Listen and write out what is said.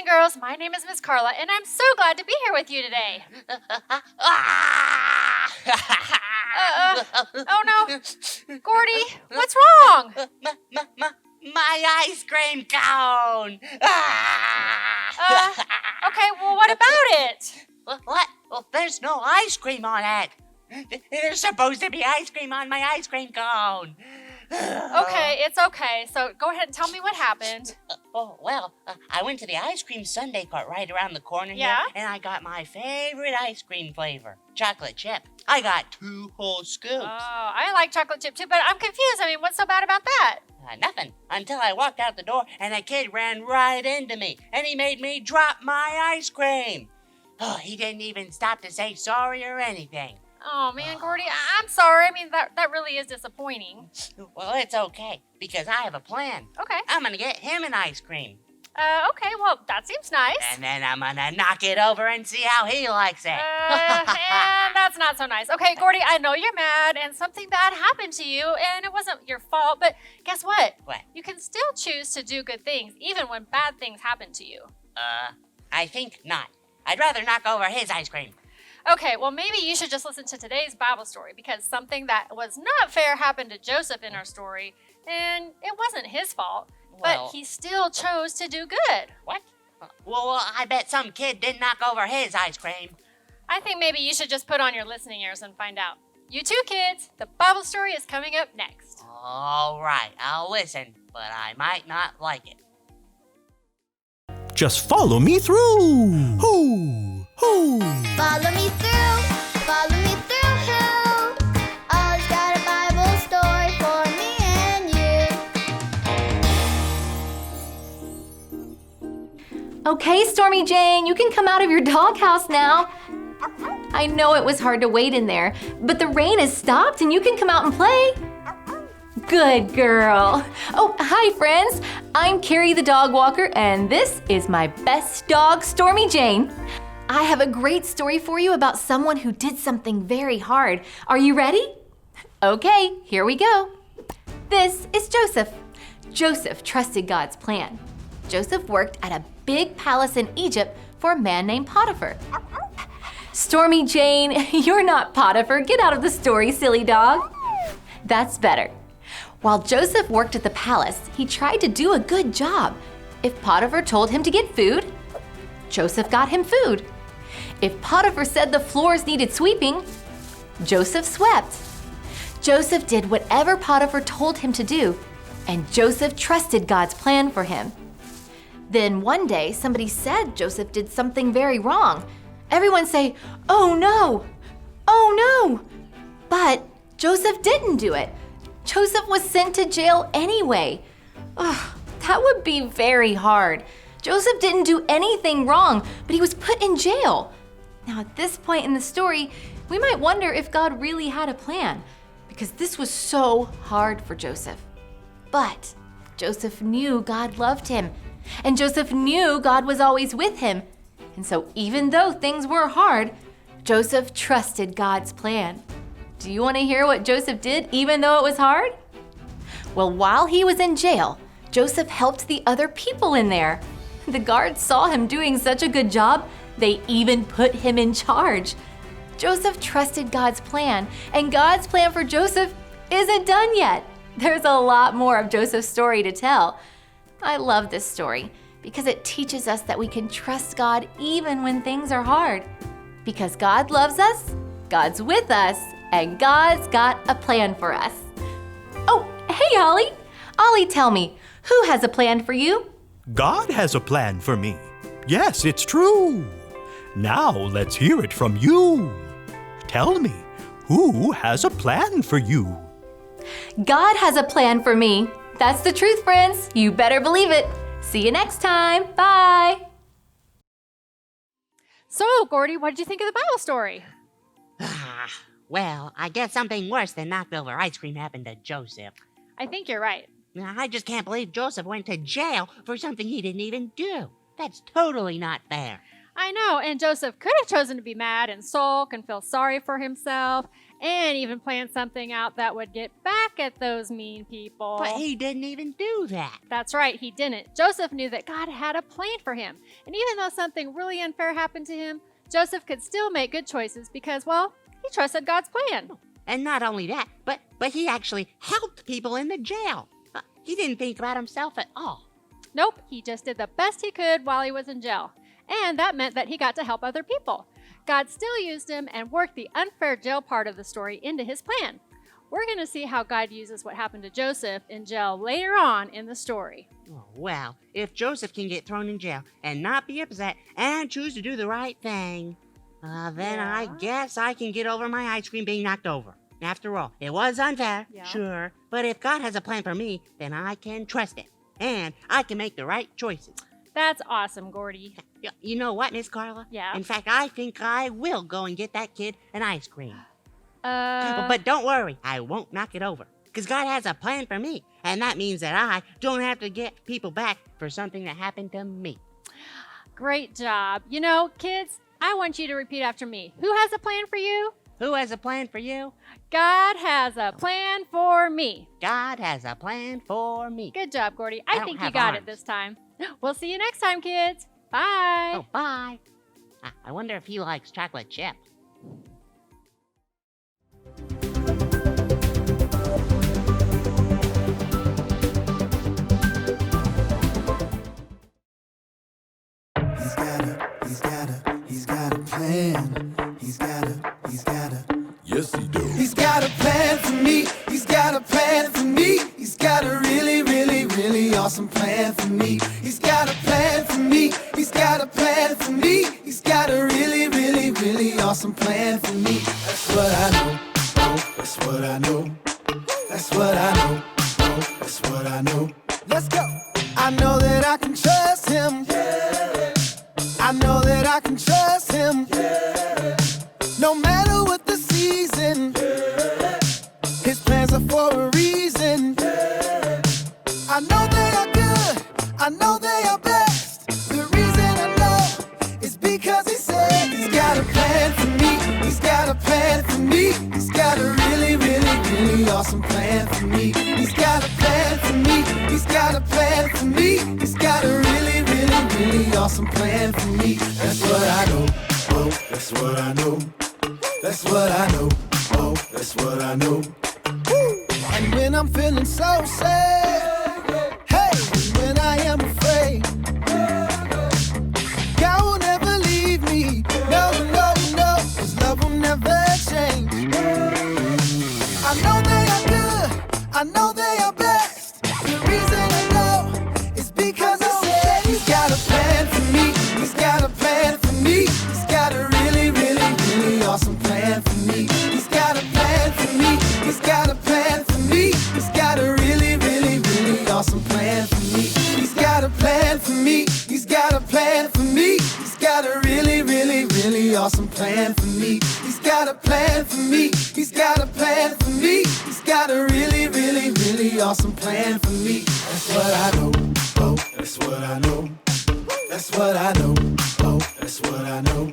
girls. My name is Miss Carla, and I'm so glad to be here with you today. Oh no. Gordy, what's wrong? My ice cream cone! Okay, well, what about it? What? Well, there's no ice cream on it. There's supposed to be ice cream on my ice cream cone. Okay, it's okay. So go ahead and tell me what happened. I went to the ice cream sundae cart right around the corner here, and I got my favorite ice cream flavor, chocolate chip. I got 2 whole scoops. Oh, I like chocolate chip too, but I'm confused. I mean, what's so bad about that? Nothing, until I walked out the door and a kid ran right into me, and he made me drop my ice cream. Oh, he didn't even stop to say sorry or anything. Oh, man, Gordy, I'm sorry. I mean, that really is disappointing. Well, it's okay, because I have a plan. Okay. I'm gonna get him an ice cream. Okay, well, that seems nice. And then I'm gonna knock it over and see how he likes it. And that's not so nice. Okay, Gordy, I know you're mad and something bad happened to you and it wasn't your fault, but guess what? What? You can still choose to do good things even when bad things happen to you. I think not. I'd rather knock over his ice cream. Okay, well, maybe you should just listen to today's Bible story because something that was not fair happened to Joseph in our story, and it wasn't his fault, but he still chose to do good. What? Well, I bet some kid didn't knock over his ice cream. I think maybe you should just put on your listening ears and find out. You too, kids. The Bible story is coming up next. All right, I'll listen, but I might not like it. Just follow me through. Hoo, hoo. Follow me through, follow me through, who? Ollie's got a Bible story for me and you. Okay, Stormy Jane, you can come out of your doghouse now. I know it was hard to wait in there, but the rain has stopped and you can come out and play. Good girl. Oh, hi friends. I'm Carrie the dog walker and this is my best dog, Stormy Jane. I have a great story for you about someone who did something very hard. Are you ready? Okay, here we go. This is Joseph. Joseph trusted God's plan. Joseph worked at a big palace in Egypt for a man named Potiphar. Stormy Jane, you're not Potiphar. Get out of the story, silly dog. That's better. While Joseph worked at the palace, he tried to do a good job. If Potiphar told him to get food, Joseph got him food. If Potiphar said the floors needed sweeping, Joseph swept. Joseph did whatever Potiphar told him to do, and Joseph trusted God's plan for him. Then one day, somebody said Joseph did something very wrong. Everyone say, "Oh no! Oh no!" But Joseph didn't do it. Joseph was sent to jail anyway. Ugh, that would be very hard. Joseph didn't do anything wrong, but he was put in jail. Now at this point in the story, we might wonder if God really had a plan, because this was so hard for Joseph. But Joseph knew God loved him, and Joseph knew God was always with him. And so even though things were hard, Joseph trusted God's plan. Do you want to hear what Joseph did even though it was hard? Well, while he was in jail, Joseph helped the other people in there. The guards saw him doing such a good job, they even put him in charge. Joseph trusted God's plan, and God's plan for Joseph isn't done yet. There's a lot more of Joseph's story to tell. I love this story because it teaches us that we can trust God even when things are hard. Because God loves us, God's with us, and God's got a plan for us. Oh, hey, Ollie. Ollie, tell me, who has a plan for you? God has a plan for me. Yes, it's true. Now let's hear it from you. Tell me, who has a plan for you? God has a plan for me. That's the truth, friends. You better believe it. See you next time. Bye. So, Gordy, what did you think of the Bible story? Well, I guess something worse than knocked over ice cream happened to Joseph. I think you're right. I just can't believe Joseph went to jail for something he didn't even do. That's totally not fair. I know, and Joseph could have chosen to be mad and sulk and feel sorry for himself and even plan something out that would get back at those mean people. But he didn't even do that. That's right, he didn't. Joseph knew that God had a plan for him. And even though something really unfair happened to him, Joseph could still make good choices because, well, he trusted God's plan. And not only that, but he actually helped people in the jail. He didn't think about himself at all. Nope, he just did the best he could while he was in jail. And that meant that he got to help other people. God still used him and worked the unfair jail part of the story into his plan. We're going to see how God uses what happened to Joseph in jail later on in the story. Oh, well, if Joseph can get thrown in jail and not be upset and choose to do the right thing, then I guess I can get over my ice cream being knocked over. After all, it was unfair, sure, but if God has a plan for me, then I can trust it, and I can make the right choices. That's awesome, Gordy. You know what, Miss Carla? Yeah? In fact, I think I will go and get that kid an ice cream. But But don't worry, I won't knock it over. Because God has a plan for me, and that means that I don't have to get people back for something that happened to me. Great job. You know, kids, I want you to repeat after me. Who has a plan for you? Who has a plan for you? God has a plan for me. God has a plan for me. Good job, Gordy. I I don't think you have got it arms. this time. We'll see you next time, kids. Bye. Oh, bye. I wonder if he likes chocolate chip. He's got a plan. Yes, he do. He's got a plan for me. He's got a plan for me. He's got a really, really, really awesome plan for me. He's got a plan for me. He's got a plan for me. He's got a really, really, really awesome plan for me. That's what I know. Oh, that's what I know. That's what I know. Oh, that's what I know. Let's go. I know that I can trust him. I know that I can trust him. No matter what the season, his plans are for a reason. I know they are good, I know they are best. The reason I know is because he said he's got a plan for me. He's got a plan for me. He's got a really, really, really awesome plan for me. He's got a plan for me. He's got a plan for me. He's got a really, really, really awesome plan for me. That's what I know. Oh, that's what I know. That's what I know. Oh, that's what I know. And when I'm feeling so sad, hey, when I am afraid, God will never leave me. No, no, no, his love will never change. I know they are good. I know they are best. The reason I know is because he said he's got a plan for me. He's got a plan for me. He's got a really, really, really awesome plan for me. He's got a plan for me. He's got a plan for me. He's got a really, really, really awesome plan for me. He's got a plan for me. He's got a plan for me. He's got a really, really, really awesome plan for me. He's got a plan for me. He's got a plan for me. He's got a really, really, really awesome plan for me. That's what I know. Oh, that's what I know. That's what I know. Oh, that's what I know.